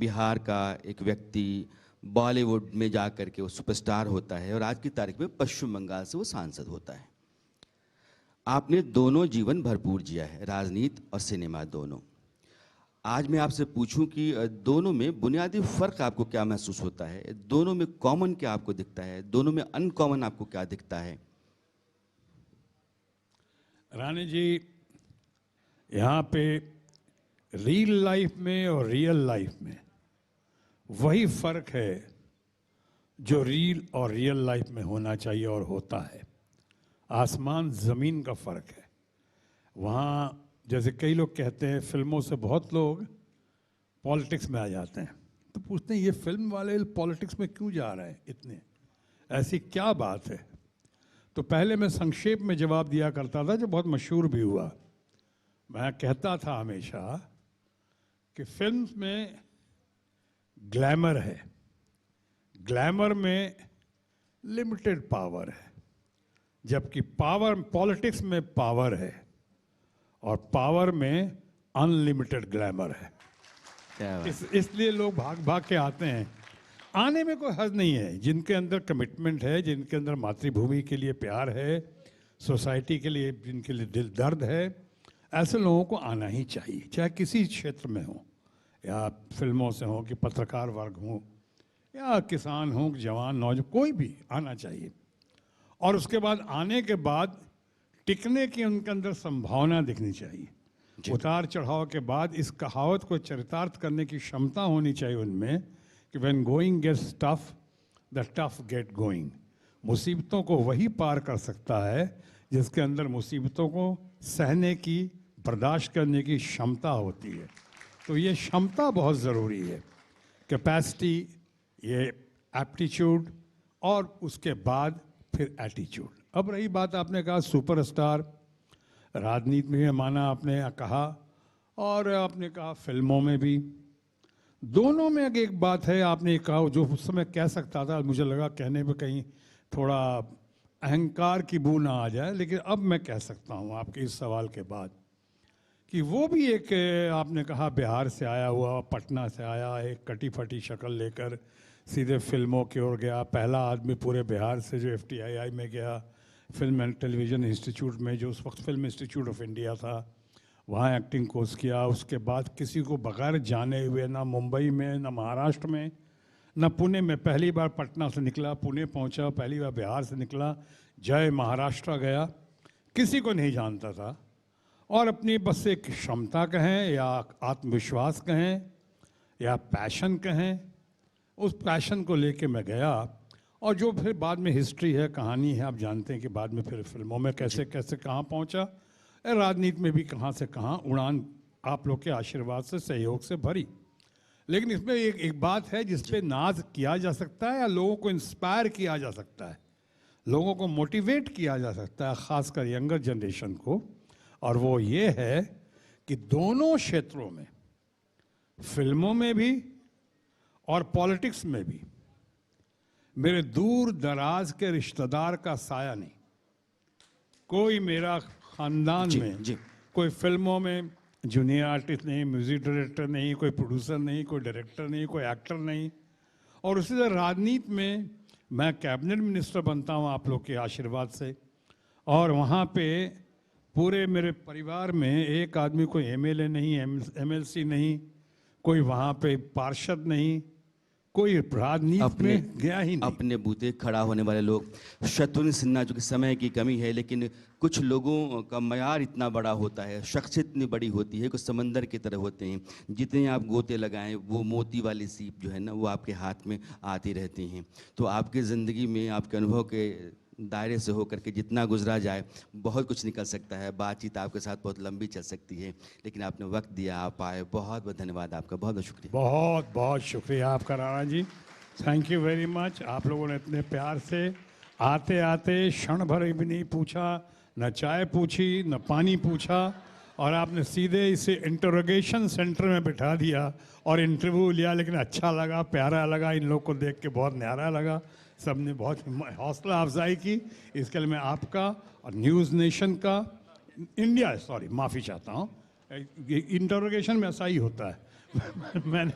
बिहार का एक व्यक्ति बॉलीवुड में जा कर के वो सुपरस्टार होता है और आज की तारीख में पश्चिम बंगाल से वो सांसद होता है। आपने दोनों जीवन भरपूर जिया है, राजनीति और सिनेमा दोनों। आज मैं आपसे पूछूं कि दोनों में बुनियादी फर्क आपको क्या महसूस होता है, दोनों में कॉमन क्या आपको दिखता है, दोनों में अनकॉमन आपको क्या दिखता है? रानी जी, यहाँ पे रियल लाइफ में और रियल लाइफ में वही फर्क है जो रियल और रियल लाइफ में होना चाहिए और होता है। आसमान ज़मीन का फर्क है। वहाँ जैसे कई लोग कहते हैं, फिल्मों से बहुत लोग पॉलिटिक्स में आ जाते हैं, तो पूछते हैं ये फिल्म वाले पॉलिटिक्स में क्यों जा रहे हैं इतने, ऐसी क्या बात है? तो पहले मैं संक्षेप में जवाब दिया करता था, जो बहुत मशहूर भी हुआ। मैं कहता था हमेशा कि फिल्म में ग्लैमर है, ग्लैमर में लिमिटेड पावर है, जबकि पावर पॉलिटिक्स में पावर है और पावर में अनलिमिटेड ग्लैमर है। इसलिए लोग भाग भाग के आते हैं। आने में कोई हर्ज नहीं है। जिनके अंदर कमिटमेंट है, जिनके अंदर मातृभूमि के लिए प्यार है, सोसाइटी के लिए जिनके लिए दिल दर्द है, ऐसे लोगों को आना ही चाहिए, चाहे किसी क्षेत्र में हो, या फिल्मों से हो कि पत्रकार वर्ग हो या किसान हो, जवान नौजवान, कोई भी आना चाहिए। और उसके बाद आने के बाद टिकने की उनके अंदर संभावना दिखनी चाहिए। उतार चढ़ाव के बाद इस कहावत को चरितार्थ करने की क्षमता होनी चाहिए उनमें कि when going gets tough the tough get going. मुसीबतों को वही पार कर सकता है जिसके अंदर मुसीबतों को सहने की, बर्दाश्त करने की क्षमता होती है। तो ये क्षमता बहुत ज़रूरी है, कैपेसिटी, ये एप्टीट्यूड, और उसके बाद फिर एटीट्यूड। अब रही बात, आपने कहा सुपरस्टार, राजनीति में माना आपने कहा, और आपने कहा फिल्मों में भी। दोनों में एक बात है, आपने कहा जो उस समय कह सकता था, मुझे लगा कहने पे कहीं थोड़ा अहंकार की बू ना आ जाए, लेकिन अब मैं कह सकता हूँ आपके इस सवाल के बाद कि वो भी एक, आपने कहा बिहार से आया हुआ, पटना से आया, एक कटी फटी शक्ल लेकर सीधे फिल्मों की ओर गया। पहला आदमी पूरे बिहार से जो FTII में गया, फिल्म एंड टेलीविज़न इंस्टीट्यूट में, जो उस वक्त फिल्म इंस्टीट्यूट ऑफ इंडिया था, वहाँ एक्टिंग कोर्स किया। उसके बाद किसी को बगैर जाने हुए, ना मुंबई में, ना महाराष्ट्र में, ना पुणे में, पहली बार पटना से निकला, पुणे पहुँचा, पहली बार बिहार से निकला, जय महाराष्ट्र गया, किसी को नहीं जानता था। और अपनी बस एक क्षमता कहें या आत्मविश्वास कहें या पैशन कहें, उस पैशन को लेके मैं गया। और जो फिर बाद में हिस्ट्री है, कहानी है, आप जानते हैं कि बाद में फिर फिल्मों में कैसे कैसे कहाँ पहुँचा, राजनीति में भी कहाँ से कहाँ उड़ान आप लोग के आशीर्वाद से, सहयोग से भरी। लेकिन इसमें एक बात है जिस पे नाज किया जा सकता है, या लोगों को इंस्पायर किया जा सकता है, लोगों को मोटिवेट किया जा सकता है, ख़ासकर यंगर जनरेशन को। और वो ये है कि दोनों क्षेत्रों में, फिल्मों में भी और पॉलिटिक्स में भी, मेरे दूर दराज के रिश्तेदार का साया नहीं। कोई मेरा खानदान में कोई फिल्मों में जूनियर आर्टिस्ट नहीं, म्यूजिक डायरेक्टर नहीं, कोई प्रोड्यूसर नहीं, कोई डायरेक्टर नहीं, कोई एक्टर नहीं। और उसी तरह राजनीति में मैं कैबिनेट मिनिस्टर बनता हूँ आप लोग के आशीर्वाद से, और वहाँ पे पूरे मेरे परिवार में एक आदमी कोई MLA नहीं, MLC नहीं, कोई वहाँ पे पार्षद नहीं, कोई राजनीति में गया ही नहीं। अपने बूते खड़ा होने वाले लोग, शत्रुघ्न सिन्हा, जो कि समय की कमी है, लेकिन कुछ लोगों का मयार इतना बड़ा होता है, शख्सियत इतनी बड़ी होती है, कुछ समंदर की तरह होते हैं। जितने आप गोते लगाएं, वो मोती वाली सीप जो है ना, वो आपके हाथ में आती रहती हैं। तो आपकी ज़िंदगी में आपके अनुभव के दायरे से होकर के जितना गुजरा जाए, बहुत कुछ निकल सकता है। बातचीत आपके साथ बहुत लंबी चल सकती है, लेकिन आपने वक्त दिया, आप आए, बहुत बहुत धन्यवाद आपका, बहुत बहुत शुक्रिया। बहुत बहुत शुक्रिया आपका Rana ji, thank you very much. आप लोगों ने इतने प्यार से आते आते क्षण भर भी नहीं पूछा, न चाय पूछी, न पानी पूछा, और आपने सीधे इसे इंटरोगेशन सेंटर में बिठा दिया और इंटरव्यू लिया। लेकिन अच्छा लगा, प्यारा लगा, इन लोग को देख के बहुत न्यारा लगा, सबने बहुत हौसला अफजाई की। इसके लिए मैं आपका और न्यूज़ नेशन का, इंडिया, सॉरी माफ़ी चाहता हूँ, इंटरोगेशन में ऐसा ही होता है मैंने